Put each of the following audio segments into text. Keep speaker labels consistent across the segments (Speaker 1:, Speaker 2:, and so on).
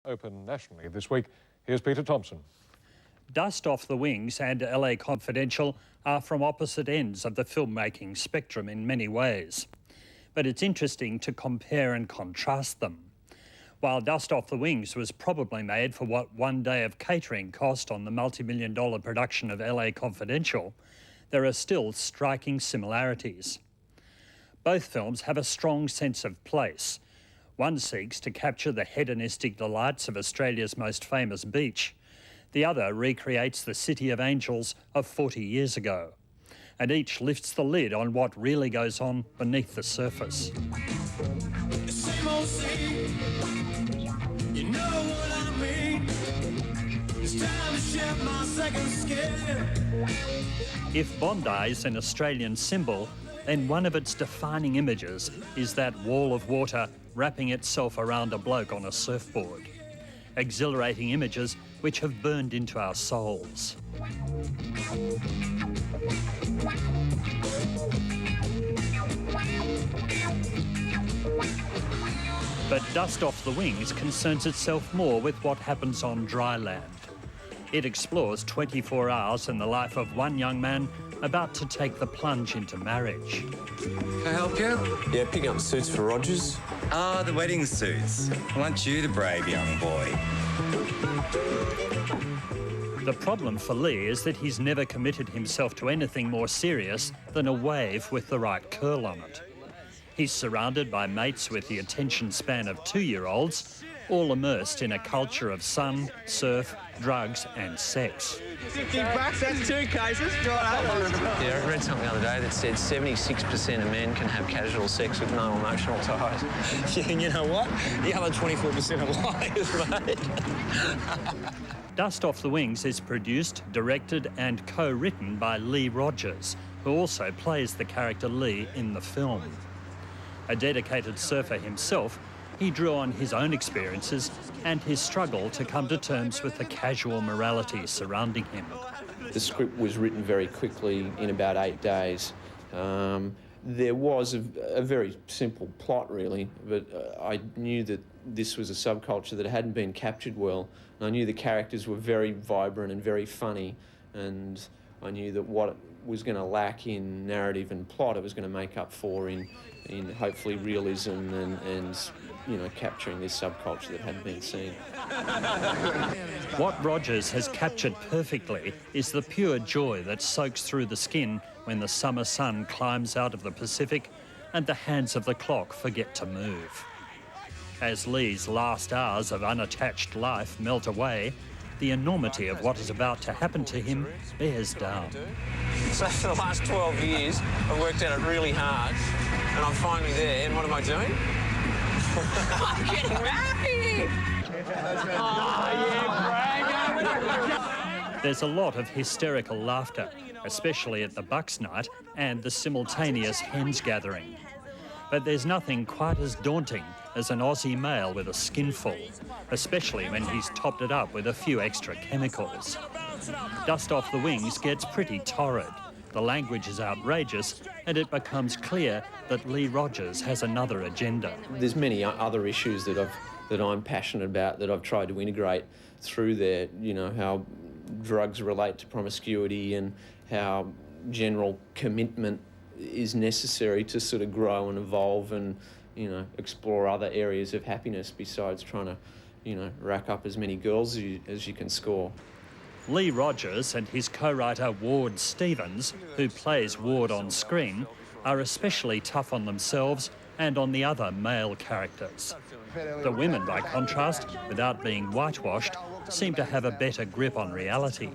Speaker 1: open nationally this week. Here's Peter Thompson.
Speaker 2: Dust Off the Wings and LA Confidential are from opposite ends of the filmmaking spectrum in many ways. But it's interesting to compare and contrast them. While Dust Off the Wings was probably made for what one day of catering cost on the multi-million-dollar production of LA Confidential, there are still striking similarities. Both films have a strong sense of place. One seeks to capture the hedonistic delights of Australia's most famous beach. The other recreates the City of Angels of 40 years ago. And each lifts the lid on what really goes on beneath the surface.
Speaker 3: Same old scene. You know what I mean. It's time to shed my second skin.
Speaker 2: If Bondi is an Australian symbol, then one of its defining images is that wall of water wrapping itself around a bloke on a surfboard. Exhilarating images which have burned into our souls. But Dust Off the Wings concerns itself more with what happens on dry land. It explores 24 hours in the life of one young man about to take the plunge into marriage.
Speaker 4: Can I help you?
Speaker 5: Yeah, picking up suits for Rogers.
Speaker 4: Ah, the wedding suits. Aren't you the brave young boy?
Speaker 2: The problem for Lee is that he's never committed himself to anything more serious than a wave with the right curl on it. He's surrounded by mates with the attention span of 2-year-olds, all immersed in a culture of sun, surf, drugs and sex.
Speaker 6: $50, that's 2 cases.
Speaker 5: Yeah, I read something the other day that said 76% of men can have casual sex with no emotional ties. Yeah, and you know what? The other 24% are liars, mate.
Speaker 2: Dust Off the Wings is produced, directed and co-written by Lee Rogers, who also plays the character Lee in the film. A dedicated surfer himself, he drew on his own experiences and his struggle to come to terms with the casual morality surrounding him.
Speaker 7: The script was written very quickly, in about 8 days. There was a very simple plot, really, but I knew that this was a subculture that hadn't been captured well. And I knew the characters were very vibrant and very funny, and I knew that what was going to lack in narrative and plot, it was going to make up for in hopefully realism and you know, capturing this subculture that hadn't been seen.
Speaker 2: What Rogers has captured perfectly is the pure joy that soaks through the skin when the summer sun climbs out of the Pacific and the hands of the clock forget to move. As Lee's last hours of unattached life melt away, the enormity of what is about to happen to him bears down.
Speaker 5: So for the last 12 years, I've worked at it really hard, and I'm finally there, and what am I doing? I'm getting married!
Speaker 2: There's a lot of hysterical laughter, especially at the Bucks night and the simultaneous hens gathering. But there's nothing quite as daunting as an Aussie male with a skinful, especially when he's topped it up with a few extra chemicals. Dust Off the Wings gets pretty torrid. The language is outrageous, and it becomes clear that Lee Rogers has another agenda.
Speaker 7: There's many other issues that I'm passionate about that I've tried to integrate through there. You know, how drugs relate to promiscuity and how general commitment is necessary to sort of grow and evolve and, you know, explore other areas of happiness besides trying to, you know, rack up as many girls as you can score.
Speaker 2: Lee Rogers and his co-writer Ward Stevens, who plays Ward on screen, are especially tough on themselves and on the other male characters. The women, by contrast, without being whitewashed, seem to have a better grip on reality.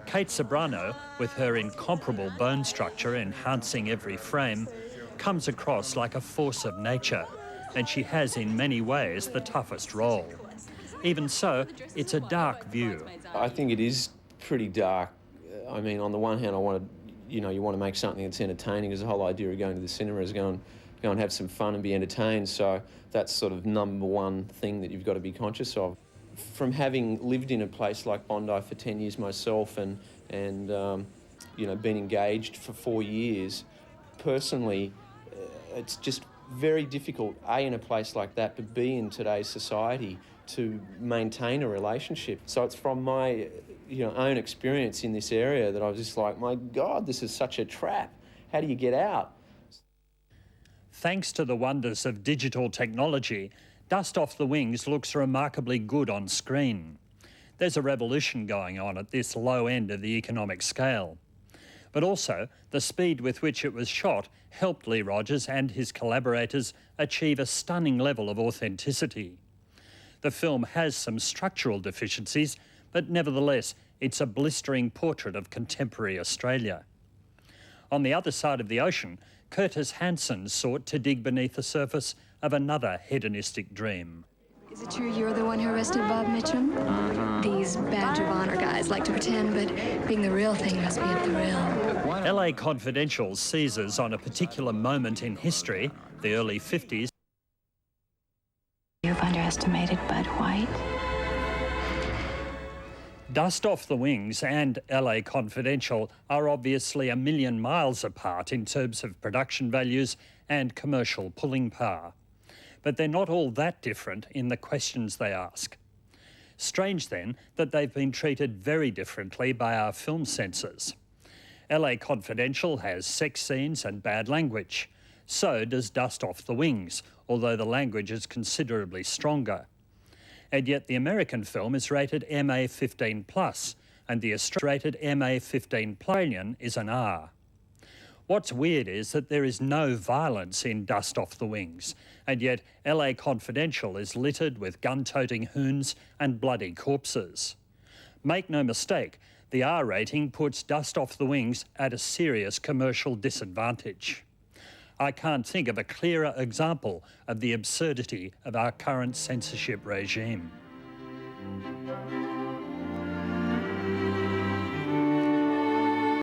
Speaker 2: Kate Sobrano, with her incomparable bone structure enhancing every frame, comes across like a force of nature, and she has in many ways the toughest role. Even so, it's a dark view.
Speaker 7: I think it is pretty dark. I mean, on the one hand, you want to make something that's entertaining, because the whole idea of going to the cinema is go and have some fun and be entertained. So that's sort of number one thing that you've got to be conscious of. From having lived in a place like Bondi for 10 years myself and you know, been engaged for 4 years, personally, it's just very difficult, A, in a place like that, but B, in today's society, to maintain a relationship. So it's from my own experience in this area that I was just like, my God, this is such a trap. How do you get out?
Speaker 2: Thanks to the wonders of digital technology, Dust Off the Wings looks remarkably good on screen. There's a revolution going on at this low end of the economic scale. But also, the speed with which it was shot helped Lee Rogers and his collaborators achieve a stunning level of authenticity. The film has some structural deficiencies, but nevertheless, it's a blistering portrait of contemporary Australia. On the other side of the ocean, Curtis Hanson sought to dig beneath the surface of another hedonistic dream.
Speaker 8: Is it true you're the one who arrested Bob Mitchum? These badge of honor guys like to pretend, but being the real thing must be a thrill.
Speaker 2: LA Confidential seizes on a particular moment in history, the early 50s.
Speaker 8: You've underestimated Bud White.
Speaker 2: Dust Off the Wings and LA Confidential are obviously a million miles apart in terms of production values and commercial pulling power. But they're not all that different in the questions they ask. Strange then that they've been treated very differently by our film censors. LA Confidential has sex scenes and bad language. So does Dust Off the Wings, although the language is considerably stronger. And yet the American film is rated MA15+, and the Australian rated MA15+ is an R. What's weird is that there is no violence in Dust Off the Wings, and yet LA Confidential is littered with gun-toting hoons and bloody corpses. Make no mistake, the R rating puts Dust Off the Wings at a serious commercial disadvantage. I can't think of a clearer example of the absurdity of our current censorship regime.